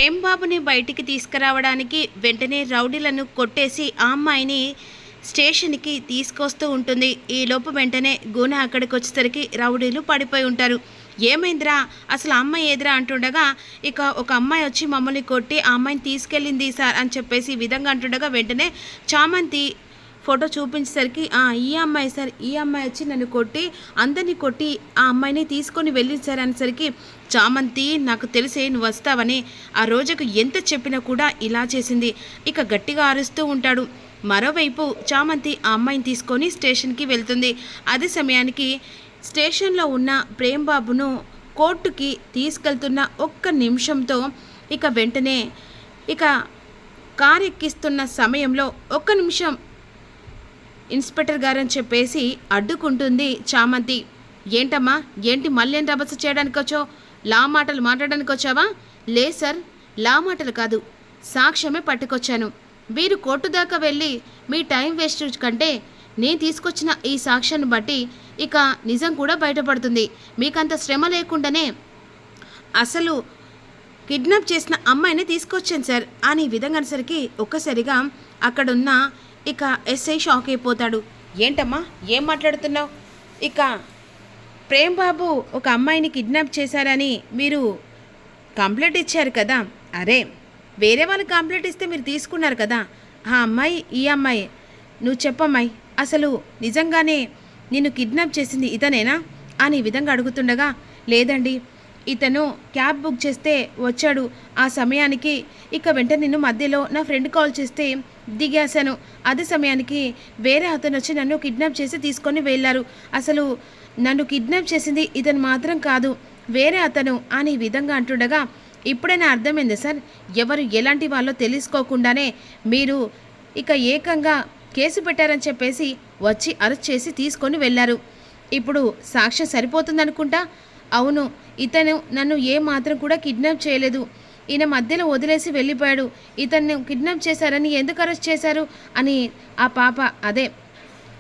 ప్రేమ్ బాబుని బయటికి తీసుకురావడానికి వెంటనే రౌడీలను కొట్టేసి ఆ అమ్మాయిని స్టేషన్కి తీసుకొస్తూ ఉంటుంది. ఈలోపు వెంటనే గుణ అక్కడికి వచ్చేసరికి రౌడీలు పడిపోయి ఉంటారు. ఏమైందిరా, అసలు అమ్మాయి ఏదిరా అంటుండగా ఇక ఒక అమ్మాయి వచ్చి మమ్మల్ని కొట్టి ఆ అమ్మాయిని తీసుకెళ్ళింది సార్ అని చెప్పేసి ఈ విధంగా అంటుండగా వెంటనే చామంతి ఫోటో చూపించేసరికి ఈ అమ్మాయి సార్, ఈ అమ్మాయి వచ్చి నన్ను కొట్టి అందరినీ కొట్టి ఆ అమ్మాయిని తీసుకొని వెళ్ళింది సార్ అనేసరికి చామంతి నాకు తెలిసే నువ్వు వస్తావని ఆ రోజుకు ఎంత చెప్పినా కూడా ఇలా చేసింది. ఇక గట్టిగా అరుస్తూ ఉంటాడు. మరోవైపు చామంతి ఆ అమ్మాయిని తీసుకొని స్టేషన్కి వెళ్తుంది. అదే సమయానికి స్టేషన్లో ఉన్న ప్రేమ్ బాబును కోర్టుకి తీసుకెళ్తున్న ఒక్క నిమిషంతో ఇక వెంటనే ఇక కారు ఎక్కిస్తున్న సమయంలో ఒక్క నిమిషం ఇన్స్పెక్టర్ గారని చెప్పేసి అడ్డుకుంటుంది చామంతి. ఏంటమ్మా, ఏంటి మళ్ళీ రభస చేయడానికి వచ్చావు? లా మాటలు మాట్లాడడానికి వచ్చావా? లే సార్, లా మాటలు కాదు, సాక్ష్యమే పట్టుకొచ్చాను. మీరు కోర్టు దాకా వెళ్ళి మీ టైం వేస్ట్ కంటే నేను తీసుకొచ్చిన ఈ సాక్ష్యాన్ని బట్టి ఇక నిజం కూడా బయటపడుతుంది. మీకంత శ్రమ లేకుండానే అసలు కిడ్నాప్ చేసిన అమ్మాయిని తీసుకొచ్చాను సార్ అని విధంగా అనేసరికి ఒక్కసారిగా అక్కడున్న ఇక ఎస్ఐ షాక్ అయిపోతాడు. ఏంటమ్మా, ఏం మాట్లాడుతున్నావు? ఇక ప్రేమ్ బాబు ఒక అమ్మాయిని కిడ్నాప్ చేశారని మీరు కంప్లైంట్ ఇచ్చారు కదా. అరే, వేరే వాళ్ళు కంప్లైంట్ ఇస్తే మీరు తీసుకున్నారు కదా. ఆ అమ్మాయి ఈ అమ్మాయి, నువ్వు చెప్పమ్మాయి, అసలు నిజంగానే నిన్ను కిడ్నాప్ చేసింది ఇతనేనా అని విధంగా అడుగుతుండగా, లేదండి, ఇతను క్యాబ్ బుక్ చేస్తే వచ్చాడు. ఆ సమయానికి ఇక వెంటనే నిన్ను మధ్యలో నా ఫ్రెండ్ కాల్ చేస్తే దిగేశాను. అదే సమయానికి వేరే అతను వచ్చి నన్ను కిడ్నాప్ చేసి తీసుకొని వెళ్ళారు. అసలు నన్ను కిడ్నాప్ చేసింది ఇతను మాత్రం కాదు, వేరే అతను అని విధంగా అంటుండగా, ఇప్పుడైనా అర్థమైంది సార్, ఎవరు ఎలాంటి వాళ్ళో తెలుసుకోకుండానే మీరు ఇక ఏకంగా కేసు పెట్టారని చెప్పేసి వచ్చి అరెస్ట్ చేసి తీసుకొని వెళ్ళారు. ఇప్పుడు సాక్ష్యం సరిపోతుందనుకుంటా. అవును, ఇతను నన్ను ఏ మాత్రం కూడా కిడ్నాప్ చేయలేదు. ఈయన మధ్యలో వదిలేసి వెళ్ళిపోయాడు. ఇతన్ని కిడ్నాప్ చేశారని ఎందుకు అరెస్ట్ చేశారు అని ఆ పాప అదే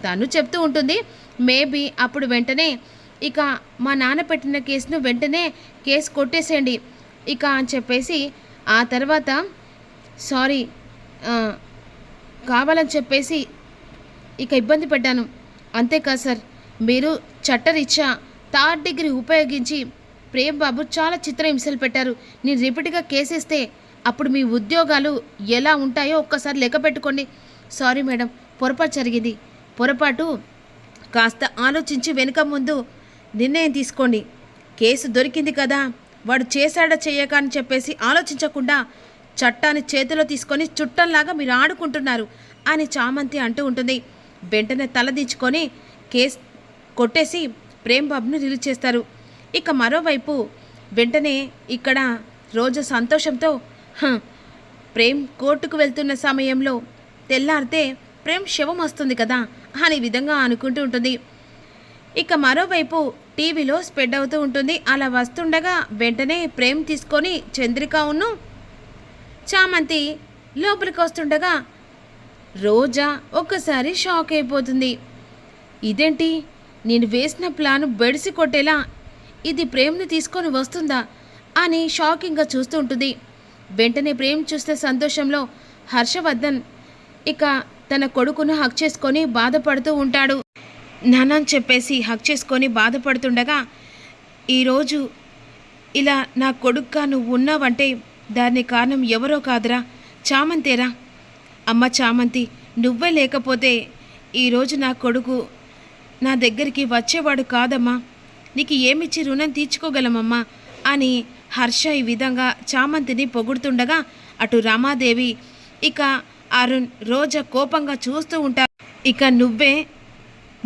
తను చెప్తూ ఉంటుంది. మేబీ అప్పుడు వెంటనే ఇక మా నాన్న పెట్టిన కేసును వెంటనే కేసు కొట్టేసేయండి ఇక అని చెప్పేసి ఆ తర్వాత సారీ కావాలని చెప్పేసి ఇక ఇబ్బంది పెట్టాను, అంతేకాదు సార్, మీరు చట్టరీత్యా థర్డ్ డిగ్రీ ఉపయోగించి ప్రేమ్ బాబు చాలా చిత్రహింసలు పెట్టారు. నేను రిపీట్గా కేసేస్తే అప్పుడు మీ ఉద్యోగాలు ఎలా ఉంటాయో ఒక్కసారి లెక్క పెట్టుకోండి. సారీ మేడం, పొరపాటు జరిగింది. పొరపాటు కాస్త ఆలోచించి వెనుక ముందు నిర్ణయం తీసుకోండి. కేసు దొరికింది కదా, వాడు చేశాడా చేయక అని చెప్పేసి ఆలోచించకుండా చట్టాన్ని చేతిలో తీసుకొని చుట్టంలాగా మీరు ఆడుకుంటున్నారు అని చామంతి అంటూ ఉంటుంది. వెంటనే తలదించుకొని కేసు కొట్టేసి ప్రేమ్ బాబుని రిలీజ్ చేస్తారు. ఇక మరోవైపు వెంటనే ఇక్కడ రోజు సంతోషంతో ప్రేమ్ కోర్టుకు వెళ్తున్న సమయంలో తెల్లారితే ప్రేమ్ శవం వస్తుంది కదా అనే విధంగా అనుకుంటూ ఉంటుంది. ఇక మరోవైపు టీవీలో స్ప్రెడ్ అవుతూ ఉంటుంది. అలా వస్తుండగా వెంటనే ప్రేమ్ తీసుకొని చంద్రికను చామంతి లోపలికి వస్తుండగా రోజా ఒక్కసారి షాక్ అయిపోతుంది. ఇదేంటి, నేను వేసిన ప్లాను బెడిసి కొట్టేలా ఇది ప్రేమ్ని తీసుకొని వస్తుందా అని షాకింగ్గా చూస్తూ ఉంటుంది. వెంటనే ప్రేమ్ చూస్తే సంతోషంలో హర్షవర్ధన్ ఇక తన కొడుకును హక్ చేసుకొని బాధపడుతూ ఉంటాడు. నాన్న అని చెప్పేసి హక్ చేసుకొని బాధపడుతుండగా, ఈరోజు ఇలా నా కొడుకుగా నువ్వు ఉన్నావంటే దానికి కారణం ఎవరో కాదురా, చామంతేరా. అమ్మ చామంతి, నువ్వే లేకపోతే ఈరోజు నా కొడుకు నా దగ్గరికి వచ్చేవాడు కాదమ్మా. నీకు ఏమిచ్చి రుణం తీర్చుకోగలమమ్మా అని హర్ష ఈ విధంగా చామంతిని పొగుడుతుండగా అటు రమాదేవి ఇక అరుణ్ రోజా కోపంగా చూస్తూ ఉంటారు. ఇక నువ్వే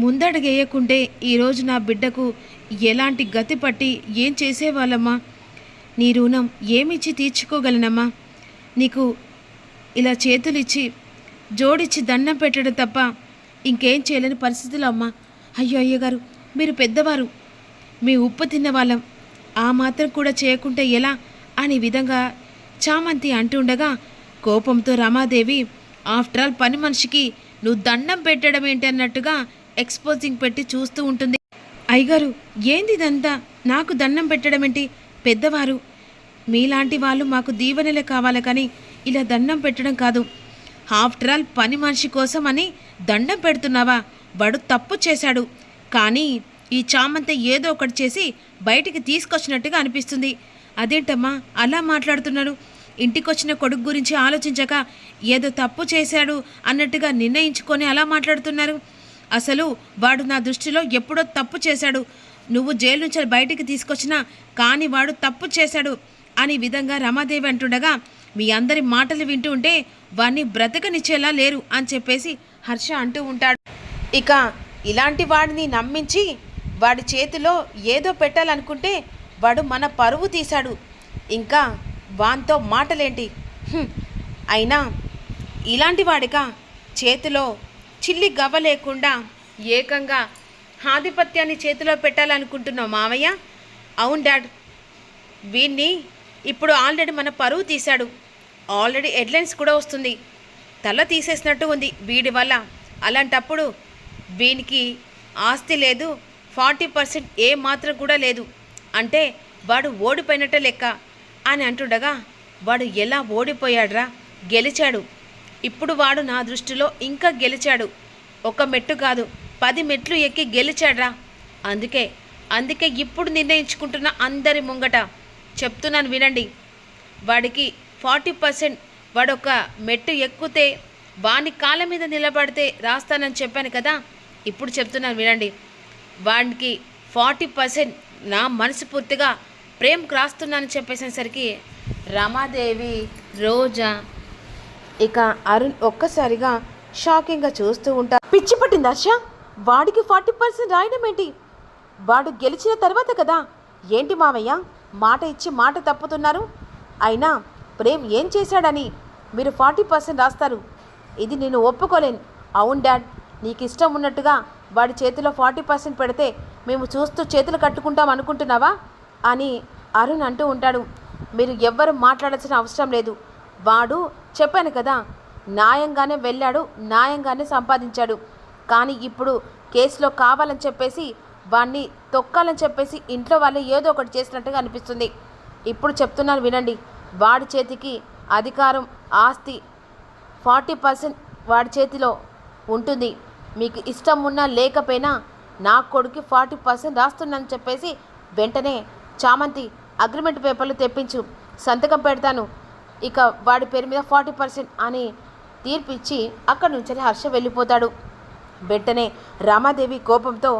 ముందడుగేయకుంటే ఈరోజు నా బిడ్డకు ఎలాంటి గతి పట్టి ఏం చేసేవాళ్ళమ్మా? నీ రుణం ఏమిచ్చి తీర్చుకోగలనమ్మా? నీకు ఇలా చేతులిచ్చి జోడిచ్చి దండం పెట్టడం తప్ప ఇంకేం చేయలేని పరిస్థితులు అమ్మా. అయ్యో అయ్యగారు, మీరు పెద్దవారు, మీ ఉప్పు తిన్న వాళ్ళం, ఆ మాత్రం కూడా చేయకుంటే ఎలా అని విధంగా చామంతి అంటుండగా కోపంతో రమాదేవి, ఆఫ్టర్ ఆల్ పని మనిషికి నువ్వు దండం పెట్టడం ఏంటి అన్నట్టుగా ఎక్స్పోజింగ్ పెట్టి చూస్తూ ఉంటుంది. అయ్యగారు, ఏంది ఇదంతా? నాకు దండం పెట్టడం ఏంటి? పెద్దవారు, మీలాంటి వాళ్ళు మాకు దీవెనలే కావాలి కానీ ఇలా దండం పెట్టడం కాదు. ఆఫ్టర్ ఆల్ పని మనిషి కోసం అని దండం పెడుతున్నావా? వాడు తప్పు చేశాడు, కానీ ఈ చామంతి ఏదో ఒకటి చేసి బయటికి తీసుకొచ్చినట్టుగా అనిపిస్తుంది. అదేంటమ్మా అలా మాట్లాడుతున్నాడు? ఇంటికొచ్చిన కొడుకు గురించి ఆలోచించక ఏదో తప్పు చేశాడు అన్నట్టుగా నిర్ణయించుకొని అలా మాట్లాడుతున్నారు. అసలు వాడు నా దృష్టిలో ఎప్పుడో తప్పు చేశాడు. నువ్వు జైలు నుంచి బయటికి తీసుకొచ్చినా కానీ వాడు తప్పు చేశాడు అని విధంగా రమాదేవి అంటుండగా మీ అందరి మాటలు వింటూ ఉంటే వాడిని బ్రతకనిచ్చేలా లేరు అని చెప్పేసి హర్ష అంటూ ఉంటాడు. ఇక ఇలాంటి వాడిని నమ్మించి వాడి చేతిలో ఏదో పెట్టాలనుకుంటే వాడు మన పరువు తీశాడు. ఇంకా వాంతో మాటలేంటి? అయినా ఇలాంటి వాడిక చేతిలో చిల్లి గవ్వ లేకుండా ఏకంగా ఆధిపత్యాన్ని చేతిలో పెట్టాలనుకుంటున్నావు మావయ్య? అవును డాడ్, వీణ్ణి ఇప్పుడు ఆల్రెడీ మన పరువు తీశాడు. ఆల్రెడీ హెడ్లైన్స్ కూడా వస్తుంది. తల తీసేసినట్టు ఉంది వీడి వల్ల. అలాంటప్పుడు వీనికి ఆస్తి లేదు, 40% ఏ మాత్రం కూడా లేదు అంటే వాడు ఓడిపోయినట్టే లెక్క అని అంటుండగా వాడు ఎలా ఓడిపోయాడ్రా? గెలిచాడు. ఇప్పుడు వాడు నా దృష్టిలో ఇంకా గెలిచాడు. ఒక మెట్టు కాదు 10 మెట్లు ఎక్కి గెలిచాడ్రా. అందుకే ఇప్పుడు నిర్ణయించుకుంటున్న అందరి ముంగట చెప్తున్నాను వినండి. వాడికి 40% వాడొక మెట్టు ఎక్కితే వాని కాళ్ళ మీద నిలబడితే రాస్తానని చెప్పాను కదా. ఇప్పుడు చెప్తున్నాను వినండి. వాడికి 40% నా మనస్ఫూర్తిగా ప్రేమకు రాస్తున్నానని చెప్పేసరికి రమాదేవి, రోజా ఇక అరుణ్ ఒక్కసారిగా షాకింగ్గా చూస్తూ ఉంటారు. పిచ్చి పట్టింది హర్ష, వాడికి 40% రాయడం ఏంటి? వాడు గెలిచిన తర్వాత కదా. ఏంటి మావయ్య మాట ఇచ్చి మాట తప్పుతున్నారు? అయినా ప్రేమ్ ఏం చేశాడని మీరు 40% రాస్తారు? ఇది నేను ఒప్పుకోలేను. అవును డాడ్, నీకు ఇష్టం ఉన్నట్టుగా వాడి చేతిలో 40% పెడితే మేము చూస్తూ చేతులు కట్టుకుంటాం అనుకుంటున్నావా అని అరుణ్ అంటూ ఉంటాడు. మీరు ఎవ్వరు మాట్లాడాల్సిన అవసరం లేదు. వాడు చెప్పాను కదా, న్యాయంగానే వెళ్ళాడు, న్యాయంగానే సంపాదించాడు. కానీ ఇప్పుడు కేసులో కావాలని చెప్పేసి వాడిని తొక్కాలని చెప్పేసి ఇంట్లో వాళ్ళే ఏదో ఒకటి చేసినట్టుగా అనిపిస్తుంది. ఇప్పుడు చెప్తున్నాను వినండి. వాడి చేతికి అధికారం, ఆస్తి 40% వాడి చేతిలో ఉంటుంది. మీకు ఇష్టం ఉన్నా లేకపోయినా నా కొడుకు 40% రాస్తున్నానని చెప్పేసి వెంటనే చామంతి అగ్రిమెంట్ పేపర్లు తెప్పించు, సంతకం పెడతాను, ఇక వాడి పేరు మీద 40% అని తీర్పిచ్చి అక్కడి నుంచి హర్ష వెళ్ళిపోతాడు. వెంటనే రామాదేవి కోపంతో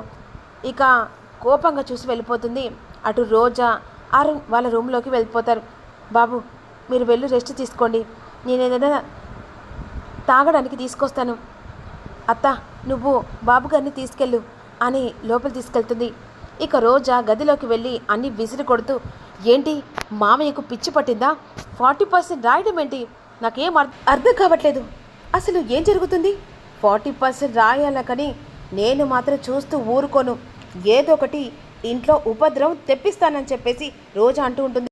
ఇక కోపంగా చూసి వెళ్ళిపోతుంది. అటు రోజా, అరుణ్ వాళ్ళ రూమ్లోకి వెళ్ళిపోతారు. బాబు మీరు వెళ్ళి రెస్ట్ తీసుకోండి, నేను ఏదైనా తాగడానికి తీసుకొస్తాను. అత్త నువ్వు బాబు గారిని తీసుకెళ్ళు అని లోపలి తీసుకెళ్తుంది. ఇక రోజా గదిలోకి వెళ్ళి అన్ని విసిరి కొడుతూ, ఏంటి మామయ్యకు పిచ్చి పట్టిందా? 40% రాయడం ఏంటి? నాకేం అర్థం కావట్లేదు. అసలు ఏం జరుగుతుంది? 40% రాయాల కానీ నేను మాత్రం చూస్తూ ఊరుకోను. ఏదో ఒకటి ఇంట్లో ఉపద్రవం తెప్పిస్తానని చెప్పేసి రోజా అంటూ ఉంటుంది.